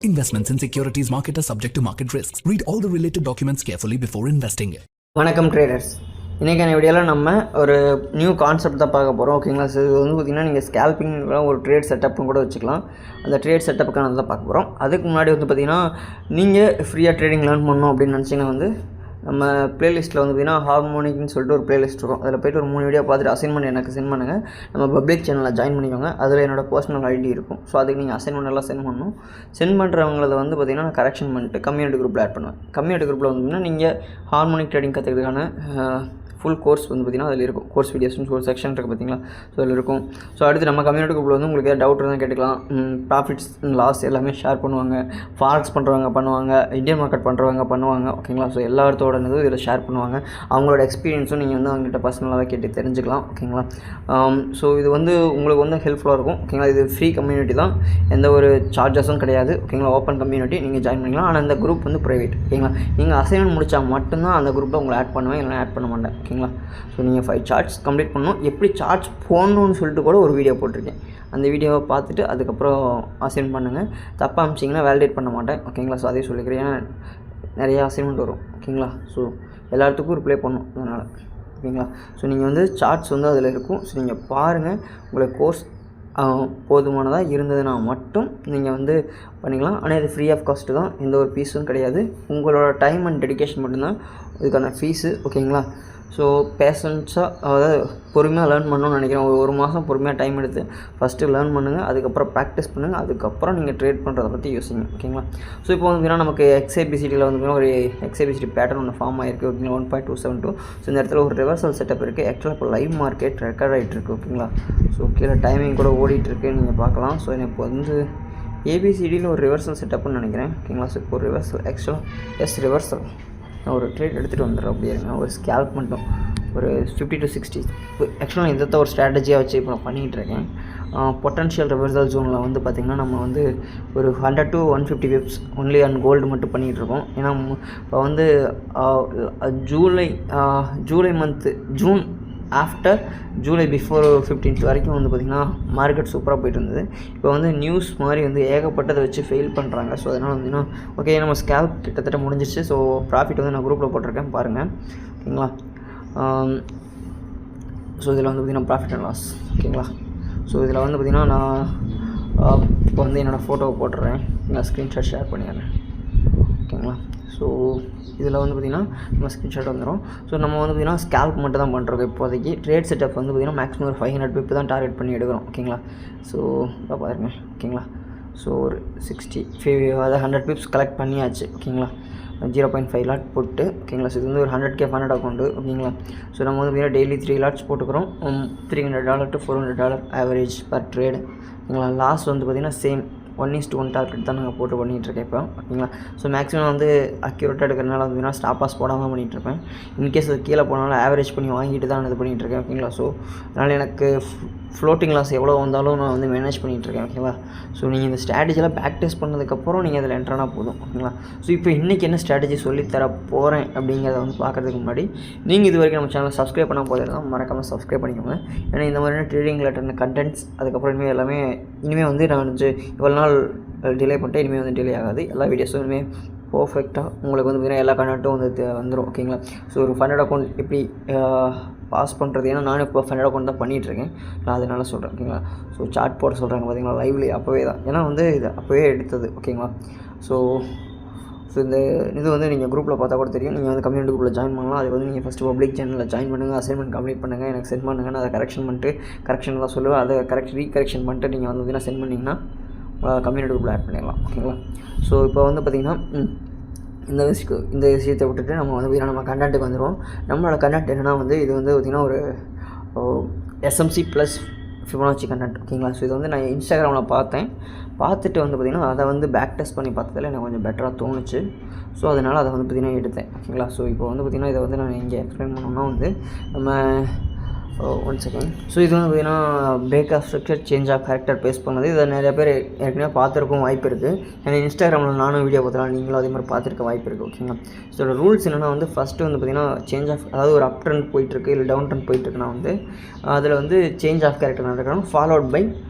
Investments in securities market are subject to market risks. Read all the related documents carefully before investing. வணக்கம் traders. இன்றைக்கான வீடியோவில் நம்ம ஒரு new concept தான் பார்க்க போகிறோம். ஓகேங்களா? ஸோ இது வந்து பார்த்திங்கன்னா நீங்கள் ஸ்கேல்பிங் ஒரு ட்ரேட் செட்டப்னு கூட வச்சுக்கலாம். அந்த ட்ரேட் செட்டப்புக்கான தான் பார்க்க போகிறோம். அதுக்கு முன்னாடி வந்து பார்த்திங்கன்னா நீங்கள் ஃப்ரீயாக ட்ரேடிங் லேர்ன் பண்ணணும் அப்படின்னு நினச்சிங்கன்னா வந்து நம்ம ப்ளேலிஸ்ட்டில் வந்து பார்த்திங்கன்னா ஹார்மோனிக்னு சொல்லிட்டு ஒரு ப்ளேலிஸ்ட் இருக்கும். அதில் போய்ட்டு ஒரு 3 வீடியோ பார்த்துட்டு அசைன்மெண்ட் எனக்கு சென்ட் பண்ணுங்கள். நம்ம பப்ளிக் சேனலில் ஜாயின் பண்ணிக்கோங்க. அதில் என்னோடய பர்சனல் ஐடி இருக்கும். ஸோ அதுக்கு நீங்கள் அசைன்மெண்ட் எல்லாம் சென்ட் பண்ணணும். சென்ட் பண்ணுறவங்கள வந்து பார்த்திங்கன்னா நான் கரெக்ஷன் பண்ணிட்டு கம்யூனிட்டி குரூப்பில் ஆட் பண்ணுவேன். கம்யூனிட்டி குரூப்பில் வந்து நீங்கள் ஹார்மோனிக் ட்ரேடிங் கற்றுக்கிறதுக்கான ஃபுல் கோர்ஸ் வந்து பார்த்திங்கன்னா அதில் இருக்கும். கோர்ஸ் வீடியோஸ்னு ஒரு செக்ஷன் இருக்குது பார்த்திங்களா? ஸோ அதில் இருக்கும். ஸோ அடுத்து நம்ம கம்யூனிட்டி குரூப்பில் வந்து உங்களுக்கு ஏதாவது டவுட் இருந்தால் கேட்டுக்கலாம். ப்ராஃபிட்ஸ் லாஸ் எல்லாமே ஷேர் பண்ணுவாங்க. ஃபாரெக்ஸ் பண்ணுறவங்க பண்ணுவாங்க, இந்தியன் மார்க்கெட் பண்ணுறவங்க பண்ணுவாங்க. ஓகேங்களா? ஸோ எல்லாத்தோட இதில் ஷேர் பண்ணுவாங்க. அவங்களோட எக்ஸ்பீரியன்ஸும் நீங்கள் வந்து அவங்ககிட்ட பர்சனலாக கேட்டு தெரிஞ்சுக்கலாம். ஓகேங்களா? ஸோ இது வந்து உங்களுக்கு வந்து ஹெல்ப்ஃபுல்லாக இருக்கும். ஓகேங்களா? இது ஃப்ரீ கம்யூனிட்டி தான், எந்த ஒரு சார்ஜஸும் கிடையாது. ஓகேங்களா? ஓப்பன் கம்யூனிட்டி, நீங்கள் ஜாயின் பண்ணிக்கலாம். ஆனால் இந்த குரூப் வந்து ப்ரைவேட். ஓகேங்களா? நீங்கள் அசைன்மெண்ட் முடித்தா மட்டும்தான் அந்த குரூப்பில் உங்களை ஆட் பண்ணுவேன், இல்லைனா ஆட் பண்ண மாட்டேன். ஓகேங்களா? ஸோ நீங்கள் 5 சார்ட்ஸ் கம்ப்ளீட் பண்ணணும். எப்படி சார்ட்ஸ் போடணும்னு சொல்லிட்டு கூட ஒரு வீடியோ போட்டிருக்கேன். அந்த வீடியோவை பார்த்துட்டு அதுக்கப்புறம் அசைன் பண்ணுங்கள். தப்பாக அமிச்சிங்கன்னா வேலிடேட் பண்ண மாட்டேன். ஓகேங்களா? ஸோ அதே சொல்லிக்கிறேன். ஏன்னா நிறைய அசைன்மெண்ட் வரும். ஓகேங்களா? ஸோ எல்லாத்துக்கும் ரிப்ளை பண்ணணும் அதனால். ஓகேங்களா? ஸோ நீங்கள் வந்து சார்ட்ஸ் வந்து அதில் இருக்கும். ஸோ நீங்கள் பாருங்கள். உங்களுக்கு கோர்ஸ் போதுமானதாக இருந்ததுன்னா மட்டும் நீங்கள் வந்து பண்ணிக்கலாம். ஆனால் இது ஃப்ரீ ஆஃப் காஸ்ட்டு தான், எந்த ஒரு ஃபீஸும் கிடையாது. உங்களோட டைம் அண்ட் டெடிக்கேஷன் மட்டும்தான் இதுக்கான ஃபீஸு. ஓகேங்களா? ஸோ பேஷன்ஸாக, அதாவது பொறுமையாக லேர்ன் பண்ணணும்னு நினைக்கிறேன். ஒரு மாதம் பொறுமையாக டைம் எடுத்து ஃபஸ்ட்டு லேர்ன் பண்ணுங்கள். அதுக்கப்புறம் ப்ராக்டிஸ் பண்ணுங்கள். அதுக்கப்புறம் நீங்கள் ட்ரேட் பண்ணுறதை பற்றி யோசிங்க. ஓகேங்களா? ஸோ இப்போ வந்து நமக்கு XABCடியில் வந்து ஒரு XABCடி பேட்டர்ன் ஒன்று ஃபார்ம் ஆகிருக்கு. ஓகேங்களா? 1.272. ஸோ இந்த இடத்துல ஒரு ரிவர்சல் செட்டப் இருக்குது. ஆக்சுவலாக இப்போ லைவ் மார்க்கெட் ரெக்கார்ட் ஆகிட்டு இருக்குது. ஓகேங்களா? ஸோ கீழே டைமிங் கூட ஓடிட்டுருக்கு, நீங்கள் பார்க்கலாம். ஸோ இப்போ வந்து ABCடியில் ஒரு ரிவர்சல் செட்டப்னு நினைக்கிறேன். ஓகேங்களா? ஸோ இப்போ ரிவர்சல் ஆக்சுவலாக ரிவர்சல் நான் ஒரு ட்ரேட் எடுத்துகிட்டு வந்துடுறேன். அப்படியே ஒரு ஸ்கேல்ப் மட்டும் ஒரு 50 to 60. ஆக்சுவலாக இதை ஒரு ஸ்ட்ராட்டஜியாக வச்சு இப்போ நான் பண்ணிகிட்ருக்கேன். பொட்டன்ஷியல் ரிவர்சல் ஜோனில் வந்து பார்த்திங்கன்னா நம்ம வந்து ஒரு 100 to 150 pips only and gold மட்டும் பண்ணிகிட்ருக்கோம். ஏன்னா இப்போ வந்து July month, June after July before 15th வரைக்கும் வந்து பார்த்திங்கன்னா மார்க்கெட் சூப்பராக போய்ட்டு இருந்தது. இப்போ வந்து நியூஸ் மாதிரி வந்து ஏகப்பட்டதை வச்சு ஃபெயில் பண்ணுறாங்க. ஸோ அதனால் வந்துன்னா ஓகே, நம்ம ஸ்கேல்ப் கிட்டத்தட்ட முடிஞ்சிச்சு. ஸோ ப்ராஃபிட் வந்து நான் குரூப்பில் போட்டிருக்கேன், பாருங்கள். ஓகேங்களா? ஸோ இதில் வந்து பார்த்திங்கன்னா ப்ராஃபிட் அண்ட் லாஸ். ஓகேங்களா? ஸோ இதில் வந்து பார்த்திங்கன்னா நான் இப்போ வந்து என்னோடய ஃபோட்டோவை போட்டுறேன், நான் ஸ்க்ரீன்ஷாட் ஷேர் பண்ணிடுறேன். ஓகேங்களா? ஸோ இதில் வந்து பார்த்திங்கன்னா நம்ம ஸ்க்ரீன்ஷாட் வந்துடும். ஸோ நம்ம வந்து பார்த்திங்கன்னா ஸ்கேல்ப் மட்டும் தான் பண்ணுறோம் இப்போதைக்கு. ட்ரேட் செட்டப் வந்து பார்த்திங்கன்னா மேக்ஸிமம் ஒரு 500 பிப் தான் டார்கெட் பண்ணி எடுக்கிறோம். ஓகேங்களா? ஸோ இப்போ பாருங்க. ஓகேங்களா? ஸோ ஒரு 65, அதாவது 100 பிப்ஸ் கலெக்ட் பண்ணியாச்சு. ஓகேங்களா? 0.5 லாட் போட்டு. ஓகேங்களா? ஸோ இது வந்து ஒரு 100K ஃபண்டட் அக்கௌண்ட்டு. ஓகேங்களா? ஸோ நம்ம வந்து பார்த்திங்கன்னா டெய்லி 3 லாட்ஸ் போட்டுக்கிறோம். $300 to $400 ஆவரேஜ் பர் ட்ரேடு. ஓகேங்களா? லாஸ் வந்து பார்த்திங்கன்னா சேம் 1:1 டார்கெட் தான் நாங்கள் போட்டு பண்ணிகிட்ருக்கேன் இப்போ. ஓகேங்களா? ஸோ மேக்ஸிமம் வந்து அக்யூரேட்டாக எடுக்கிறனால வந்து ஸ்டாப் லாஸ் போடாமல் பண்ணிகிட்ருப்பேன். இன்கேஸ் அது கீழே போனாலும் ஆவரேஜ் பண்ணி வாங்கிட்டு தான் இது பண்ணிகிட்ருக்கேன். ஓகேங்களா? ஸோ அதனால் எனக்கு ஃப்ளோட்டிங் லாஸ் எவ்வளோ வந்தாலும் நான் வந்து மேனேஜ் பண்ணிகிட்ருக்கேன். ஓகேவா? ஸோ நீங்கள் இந்த ஸ்ட்ராட்டஜிலாம் பேக் டெஸ்ட் பண்ணதுக்கப்புறம் நீங்கள் அதில் என்ட்ரானா போதும். ஓகேங்களா? ஸோ இப்போ இன்றைக்கி என்ன ஸ்ட்ராட்டஜி சொல்லித்தர போகிறேன் அப்படிங்கிறத வந்து பார்க்குறதுக்கு முன்னாடி நீங்கள் இது வரைக்கும் நம்ம சேனலை சப்ஸ்கிரைப் பண்ணால் போதும், மறக்காமல் சப்ஸ்கிரைப் பண்ணிக்கோங்க. ஏன்னா இந்த மாதிரியான ட்ரேடிங் ரிலேட்டட் கண்டென்ட்ஸ், அதுக்கப்புறம் இனிமேல் வந்து நான் வந்து இவ்வளோ நாள் டிலே பண்ணிட்டு இனிமேல் வந்து டிலே ஆகாது. எல்லா வீடியோஸும் இனிமேல் பர்ஃபெக்டாக உங்களுக்கு வந்து பார்த்திங்கன்னா எல்லா கண்டென்ட்டும் வந்து வந்துடும். ஓகேங்களா? ஸோ ஒரு ஃபண்டட் அக்கௌண்ட் எப்படி பாஸ் பண்ணுறது, ஏன்னா நானும் இப்போ ஃபண்டட் அக்கௌண்ட் தான் பண்ணிகிட்ருக்கேன், நான் அதனால சொல்கிறேன். ஓகேங்களா? ஸோ சார்ட் போட சொல்கிறாங்க பார்த்திங்களா, லைவ்லி அப்போவே தான், ஏன்னா வந்து இது அப்போவே எடுத்தது. ஓகேங்களா? ஸோ இந்த இது வந்து நீங்கள் குரூப்பில் பார்த்தா கூட தெரியும். நீங்கள் வந்து கம்யூனிட்டி குரூப்பில் ஜாயின் பண்ணலாம். அது வந்து நீங்கள் ஃபஸ்ட்டு பப்ளிக் சேனலில் ஜாயின் பண்ணுங்கள், அசைன்மெண்ட் கம்ப்ளீட் பண்ணுங்கள், எனக்கு சென்ட் பண்ணுங்கள். நான் அதை கரெக்ஷன் பண்ணிட்டு கரெக்ஷன் தான் சொல்லுவேன். அதை ரீகரெக்ஷன் பண்ணிட்டு நீங்கள் வந்து சென்ட் பண்ணிங்கன்னா கம்யூனிட்டி குரூப்பில் ஆட் பண்ணிடலாம். ஓகேங்களா? ஸோ இப்போ வந்து பார்த்திங்கன்னா இந்த விஷயத்தை விட்டுட்டு நம்ம வந்து நம்ம கண்டென்ட்டுக்கு வந்துடுவோம். நம்மளோட கண்டென்ட் என்னென்னா வந்து இது வந்து பார்த்திங்கன்னா ஒரு SMC ப்ளஸ் ஃபிபனாச்சி கண்டென்ட். ஓகேங்களா? ஸோ இது வந்து நான் இன்ஸ்டாகிராமில் பார்த்துட்டு வந்து பார்த்திங்கன்னா அதை வந்து பேக் டெஸ்ட் பண்ணி பார்த்ததில் எனக்கு கொஞ்சம் பெட்டராக தோணுச்சு. ஸோ அதனால் அதை வந்து பார்த்திங்கன்னா எடுத்தேன். ஓகேங்களா? ஸோ இப்போ வந்து பார்த்திங்கன்னா இதை வந்து நான் இங்கே எக்ஸ்பிளைன் பண்ணோம்னா வந்து நம்ம 1 செகண்ட். ஸோ இது வந்து பார்த்திங்கன்னா break of structure, change of character base பண்ணது. இதை நிறைய பேர் ஏற்கனவே பார்த்துருக்கும் வாய்ப்பு இருக்குது. ஏன்னா இன்ஸ்டாகிராமில் நானும் வீடியோ பார்த்தலாம், நீங்களும் அதே மாதிரி பார்த்துருக்க வாய்ப்பு இருக்குது. ஓகேங்களா? ஸோ இதோட ரூல்ஸ் என்னென்னா வந்து ஃபஸ்ட்டு வந்து பார்த்திங்கன்னா சேஞ்ச் ஆஃப், அதாவது ஒரு அப் ட்ரெண்ட் போயிட்டுருக்கு இல்லை டவுன் ட்ரெண்ட் போயிட்டுருக்குன்னா வந்து அதில் வந்து சேஞ்ச் ஆஃப் கேரக்டர் நடக்கணும், followed by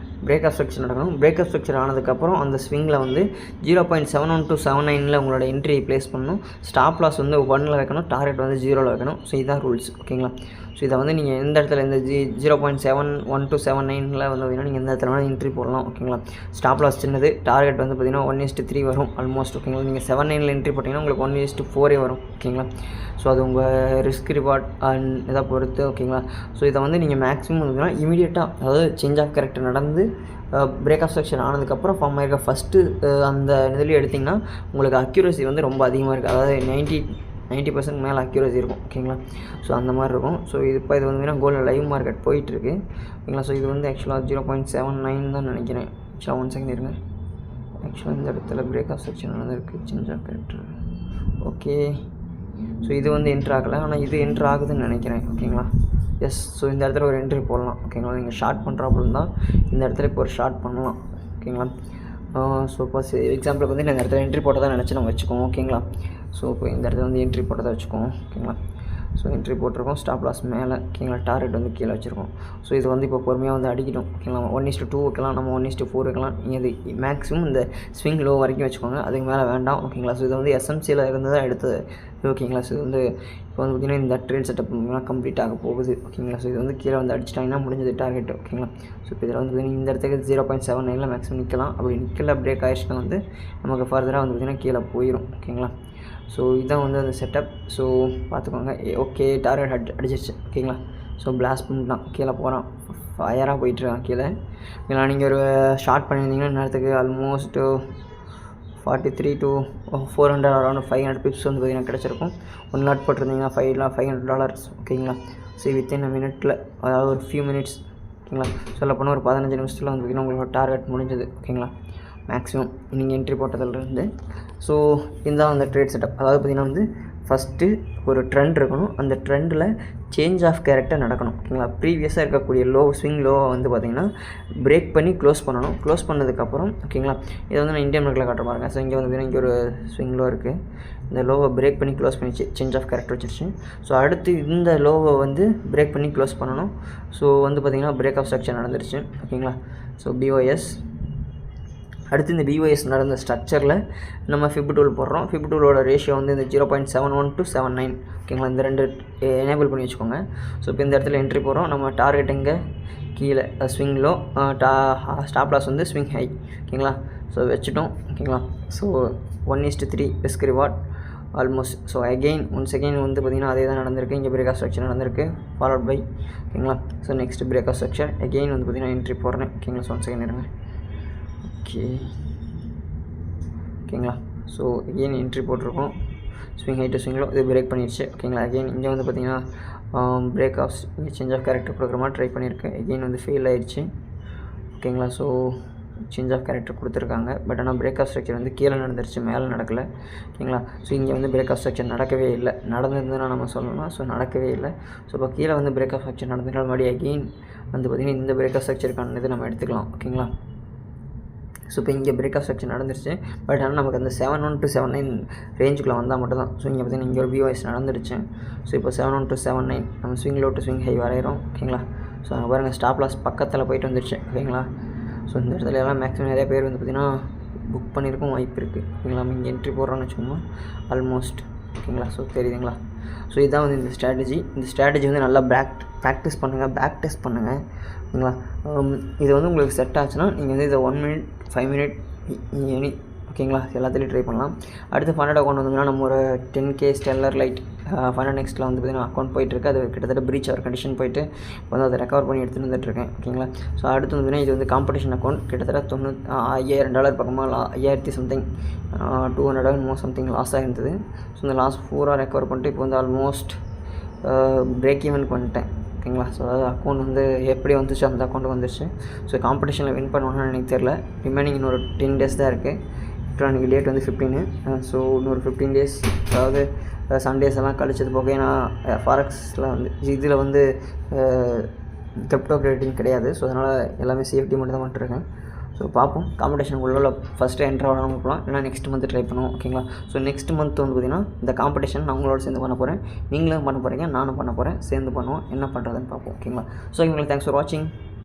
break of structure நடக்கணும். பிரேக் ஆஃப் ஸ்ட்ரக்சர் ஆனதுக்கப்புறம் அந்த ஸ்விங்கில் வந்து 0.71 to 79 உங்களோட என்ட்ரி ப்ளேஸ் பண்ணணும். ஸ்டாப் லாஸ் வந்து 1ல் வைக்கணும், டார்கெட் வந்து 0ல் வைக்கணும். ஸோ இதுதான் ரூல்ஸ். ஓகேங்களா. ஸோ இதை வந்து நீங்கள் எந்த இடத்துல இந்த 0.71 to 79 வந்து பார்த்திங்கன்னா நீங்கள் எந்த இடத்துல வேணால் என்ட்ரி போடலாம். ஓகேங்களா. ஸ்டாப் லாஸ் சின்னது, டார்கெட் வந்து பார்த்திங்கன்னா 1:3 வரும் ஆல்மோஸ்ட். ஓகேங்களா. நீங்கள் 79ல் என்ட்ரி போட்டிங்கன்னா உங்களுக்கு 1:4 வரும். ஓகேங்களா. ஸோ அது உங்கள் ரிஸ்க் ரிவார்ட் அண்ட் இதை பொறுத்து. ஓகேங்களா. ஸோ இதை வந்து நீங்கள் மேக்ஸிமம் வந்து இமீடியட்டாக, அதாவது சேஞ்ச் ஆஃப் கேரக்டர் நடந்து பிரேக் ஆஃப் ஸ்ட்ரக்சர் ஆனதுக்கப்புறம் ஃபார்ம் ஆகிருக்க ஃபஸ்ட்டு அந்த இதுலேயும் எடுத்திங்கன்னா உங்களுக்கு அக்யூரசி வந்து ரொம்ப அதிகமாக இருக்குது. அதாவது 90% மேலே அக்யூரசி இருக்கும். ஓகேங்களா. ஸோ அந்த மாதிரி இருக்கும். ஸோ இது இப்போ இது வந்து கோல்டு லைவ் மார்க்கெட் போயிட்டுருக்கு. ஓகேங்களா. ஸோ இது வந்து ஆக்சுவலாக 0.79 தான் நினைக்கிறேன். ஆக்சுவலாக 1 செகண்ட் இருங்க. ஆக்சுவலாக இந்த இடத்துல பிரேக் ஆஃப் ஸ்ட்ரக்சர் நடந்திருக்கு, change of character. Okay. So இது வந்து என்ட்ரு ஆகலை, ஆனால் இது என்ட்ரு ஆகுதுன்னு நினைக்கிறேன். ஓகேங்களா. எஸ். ஸோ இந்த இடத்துல ஒரு என்ட்ரி போடலாம். ஓகேங்களா. நீங்கள் ஷார்ட் பண்ணுறாப்புல தான் இந்த இடத்துல இப்போ ஒரு ஷார்ட் பண்ணலாம். ஓகேங்களா. ஸோ இப்போ எக்ஸாம்பிளுக்கு வந்து இந்த இடத்துல என்ட்ரி போட்டதாக நினச்சி நம்ம வச்சுக்கோம். ஓகேங்களா. ஸோ இப்போ இந்த இடத்துல வந்து என்ட்ரி போட்டதாக வச்சுக்கோம். ஓகேங்களா. ஸோ என்ட்ரி போட்டிருக்கோம், ஸ்டாப் லாஸ் மேலே. ஓகேங்களா. டார்கெட் வந்து கீழே வச்சுருக்கோம். ஸோ இது வந்து இப்போ பொறுமையாக வந்து அடிக்கட்டும். ஓகேங்களா. 1:2 வைக்கலாம், நம்ம 1:4 வைக்கலாம். நீங்கள் இது மேக்ஸிமம் இந்த ஸ்விங் லோ வரைக்கும் வச்சுக்கோங்க, அதுக்கு மேலே வேண்டாம். ஓகேங்களா. ஸோ இது வந்து எஸ்எம்சியில் இருந்து தான் எடுத்தது. ஓகேங்களா. ஸோ இது வந்து இப்போ வந்து பார்த்திங்கன்னா இந்த ட்ரேட் செட்டப் கம்ப்ளீட் ஆக போகுது. ஓகேங்களா. ஸோ இது வந்து கீழே வந்து அடிச்சிட்டாங்கன்னா முடிஞ்சது டார்கெட். ஓகேங்களா. ஸோ இப்போ இதில் வந்து இந்த இடத்துக்கு 0.79 மேக்ஸிமம் நிற்கலாம். அப்படி நிற்கல பிரேக் ஆயிடுச்சுன்னா வந்து நமக்கு ஃபர்தராக வந்து பார்த்திங்கன்னா கீழே போயிடும். ஓகேங்களா. ஸோ இதுதான் வந்து அந்த செட்டப். ஸோ பார்த்துக்கோங்க. ஓகே, டார்கெட் அடிச்சிருச்சு. ஓகேங்களா. ஸோ பிளாஸ்ட் பண்ணிட்டான், கீழே போகிறான், ஃபயராக போயிட்டுருக்கான் கீழே. ஏன்னா நீங்கள் ஒரு ஷார்ட் பண்ணியிருந்தீங்கன்னா நேரத்துக்கு ஆல்மோஸ்ட்டு 43 to 400 அரௌண்ட் 500 பிப்ஸ் வந்து பார்த்திங்கன்னா கிடச்சிருக்கும். 1 லாட் போட்டிருந்தீங்கன்னா $500. ஓகேங்களா. ஸோ வித்தின் அ மினிட்டில், அதாவது ஒரு ஃபியூ மினிட்ஸ். ஓகேங்களா. சொல்லப்போனால் ஒரு 15 நிமிஷத்தில் வந்து பார்த்திங்கன்னா உங்களோட டார்கெட் முடிஞ்சது. ஓகேங்களா. மேக்ஸிமம் நீங்கள் என்ட்ரி போட்டதிலிருந்து. ஸோ இதுதான் அந்த ட்ரேட் செட்டப். அதாவது பார்த்திங்கன்னா வந்து ஃபஸ்ட்டு ஒரு ட்ரெண்ட் இருக்கணும், அந்த ட்ரெண்டில் சேஞ்ச் ஆஃப் கேரக்டர் நடக்கணும். ஓகேங்களா. ப்ரீவியஸாக இருக்கக்கூடிய ஸ்விங் லோவை வந்து பார்த்திங்கன்னா பிரேக் பண்ணி க்ளோஸ் பண்ணணும். க்ளோஸ் பண்ணதுக்கப்புறம் ஓகேங்களா, இதை வந்து நான் இந்தியன் மார்க்கெட்டில் காட்ட பாருங்க. ஸோ இங்கே வந்து பார்த்திங்கன்னா இங்கே ஒரு ஸ்விங் லோ இருக்குது. இந்த லோவை பிரேக் பண்ணி க்ளோஸ் பண்ணிச்சு, சேஞ்ச் ஆஃப் கேரக்டர் வச்சிருச்சு. ஸோ அடுத்து இந்த லோவை வந்து பிரேக் பண்ணி க்ளோஸ் பண்ணணும். ஸோ வந்து பார்த்திங்கன்னா பிரேக் ஆஃப் ஸ்ட்ரக்சர் நடந்துருச்சு. ஓகேங்களா. So POS. அடுத்து இந்த பிஓஎஸ் நடந்த ஸ்ட்ரக்சரில் நம்ம ஃபிப் டூல் போடுறோம். ஃபிப் டூலோட ரேஷியோ வந்து இந்த 0.71 to 79. ஓகேங்களா. இந்த ரெண்டு எனேபிள் பண்ணி வச்சுக்கோங்க. ஸோ இப்போ இந்த இடத்துல என்ட்ரி போடுறோம். நம்ம டார்கெட் எங்கே கீழே ஸ்விங் லோ, ஸ்டாப் லாஸ் வந்து ஸ்விங் ஹை. ஓகேங்களா. ஸோ வச்சுட்டோம். ஓகேங்களா. So 1:3 risk reward almost. So again once again வந்து பார்த்திங்கன்னா அதே தான் நடந்திருக்கு. இங்கே பிரேக் ஆஃப் ஸ்ட்ரக்சர் நடந்திருக்கு, ஃபாலோட் பை. ஓகேங்களா. So next break of structure again வந்து பார்த்திங்கன்னா என்ட்ரி போடுறேன். ஓகேங்களா. ஸோ ஒன்ஸ் அகெயின் இருங்க. ஓகேங்களா. ஸோ அகெயின் என்ட்ரி போட்டிருக்கோம். Swing high to swing low, இது பிரேக் பண்ணிடுச்சு. ஓகேங்களா. அகெயின் இங்கே வந்து பார்த்திங்கன்னா break of change of character கொடுக்குற மாதிரி ட்ரை பண்ணியிருக்கேன். அகெயின் வந்து ஃபெயில் ஆகிடுச்சு. ஓகேங்களா. ஸோ சேஞ்ச் ஆஃப் கேரக்டர் கொடுத்துருக்காங்க, பட் ஆனால் பிரேக் ஆஃப் ஸ்ட்ரக்சர் வந்து கீழே நடந்துருச்சு, மேலே நடக்கலை. ஓகேங்களா. ஸோ இங்கே வந்து பிரேக் ஆஃப் ஸ்ட்ரக்சர் நடக்கவே இல்லை. நடந்திருந்ததுன்னா நம்ம சொல்லலாம். ஸோ நடக்கவே இல்லை. ஸோ இப்போ கீழே வந்து பிரேக் ஆஃப் ஸ்ட்ரக்சர் நடந்துட்டால் மறுபடியும் அகெயின் வந்து பார்த்திங்கன்னா இந்த பிரேக் ஆஃப் ஸ்ட்ரக்சருக்கான இது நம்ம எடுத்துக்கலாம். ஓகேங்களா. ஸோ இப்போ இங்கே பிரேக் ஆஃப் ஸ்ட்ரக்சர் நடந்துருச்சு, பட் ஆனால் நமக்கு அந்த 71 to 79 ரேஞ்சுக்குள்ளே வந்தால் மட்டும் தான். ஸோ இங்கே பார்த்திங்கன்னா இங்கே ஒரு பிஓஎஸ் நடந்துருச்சு. ஸோ இப்போ 71 to 79 நம்ம swing low to swing high வரைகிறோம். ஓகேங்களா. ஸோ அங்கே பாருங்கள் ஸ்டாப் லாஸ் பக்கத்தில் போயிட்டு வந்துருச்சு. ஓகேங்களா. ஸோ இந்த இடத்துல எல்லாம் மேக்ஸிமம் நிறைய பேர் வந்து பார்த்திங்கன்னா புக் பண்ணியிருக்கும் வாய்ப்பு இருக்குது. ஓகேங்களா. இங்கே என்ட்ரி போடுறோன்னு வச்சுக்கோங்க ஆல்மோஸ்ட். ஓகேங்களா. ஸோ தெரியுதுங்களா. ஸோ இதுதான் வந்து இந்த ஸ்ட்ராட்டஜி. இந்த ஸ்ட்ராட்டஜி வந்து நல்லா ப்ராக்டிஸ் பண்ணுங்கள், பேக் டெஸ்ட் பண்ணுங்கள். ஓகேங்களா. இது வந்து உங்களுக்கு செட் ஆச்சுன்னா நீங்கள் வந்து இதை 1 minute 5 minute எனி ஓகேங்களா எல்லாத்துலேயும் ட்ரை பண்ணலாம். அடுத்து ஃபண்டட் அக்கௌண்ட் வந்தீங்கன்னா நம்ம ஒரு 10K ஸ்டெல்லர் லைட் ஃபண்டட் நெக்ஸ்ட்டில் வந்து பார்த்திங்கன்னா அக்கௌண்ட் போயிட்டுருக்கு. அது கிட்டத்தட்ட பிரீச் ஆகிற கண்டிஷன் போயிட்டு இப்போ வந்து அதை ரெக்கவர் பண்ணி எடுத்துகிட்டு வந்துட்டுருக்கேன். ஓகேங்களா. ஸோ அடுத்து வந்து இது வந்து காம்படிஷன் அக்கௌண்ட். கிட்டத்தட்ட $5000 பக்கமாக 5000 சம்திங் 200 சம்திங் லாஸ் ஆகிருந்தது. ஸோ இந்த லாஸ் பூரா ரெக்கவர் பண்ணிட்டு இப்போ வந்து ஆல்மோஸ்ட் பிரேக் ஈவன் பண்ணிட்டேன். ஓகேங்களா. ஸோ அதாவது அக்கௌண்ட் வந்து எப்படி வந்துச்சு அந்த அக்கௌண்ட்டு வந்துருச்சு. ஸோ காம்படிஷனில் வின் பண்ணுவாங்கன்னு எனக்கு தெரில. ரிமைனிங் இன்னொரு 10 days தான் இருக்குது. இப்போ எனக்கு டேட் வந்து 15. ஸோ இன்னொரு 15 days, அதாவது சண்டேஸ் எல்லாம் கழிச்சது போக. ஏன்னா ஃபாரெக்ஸில் வந்து இதில் வந்து கிரிப்டோ ட்ரேடிங் கிடையாது. ஸோ அதனால் எல்லாமே சேஃப்டி மட்டும் தான் பண்ணிட்டுருக்கேன். ஸோ பார்ப்போம். காம்படிஷன் உள்ள ஃபஸ்ட்டு என்ட்ரு ஆகாமல் போகலாம், இல்லைனா நெக்ஸ்ட் மந்த் ட்ரை பண்ணுவோம். ஓகேங்களா. ஸோ நெக்ஸ்ட் மந்த் வந்து பார்த்திங்கன்னா இந்த காம்படிஷன் நான் உங்களோட சேர்ந்து பண்ண போகிறேன், நீங்களும் பண்ண போகிறீங்க, நானும் பண்ண போகிறேன், சேர்ந்து பண்ணுவோம், என்ன பண்ணுறதுன்னு பார்ப்போம். ஓகேங்களா. ஸோ உங்களுக்கு தேங்க்ஸ் ஃபார் வாட்சிங்.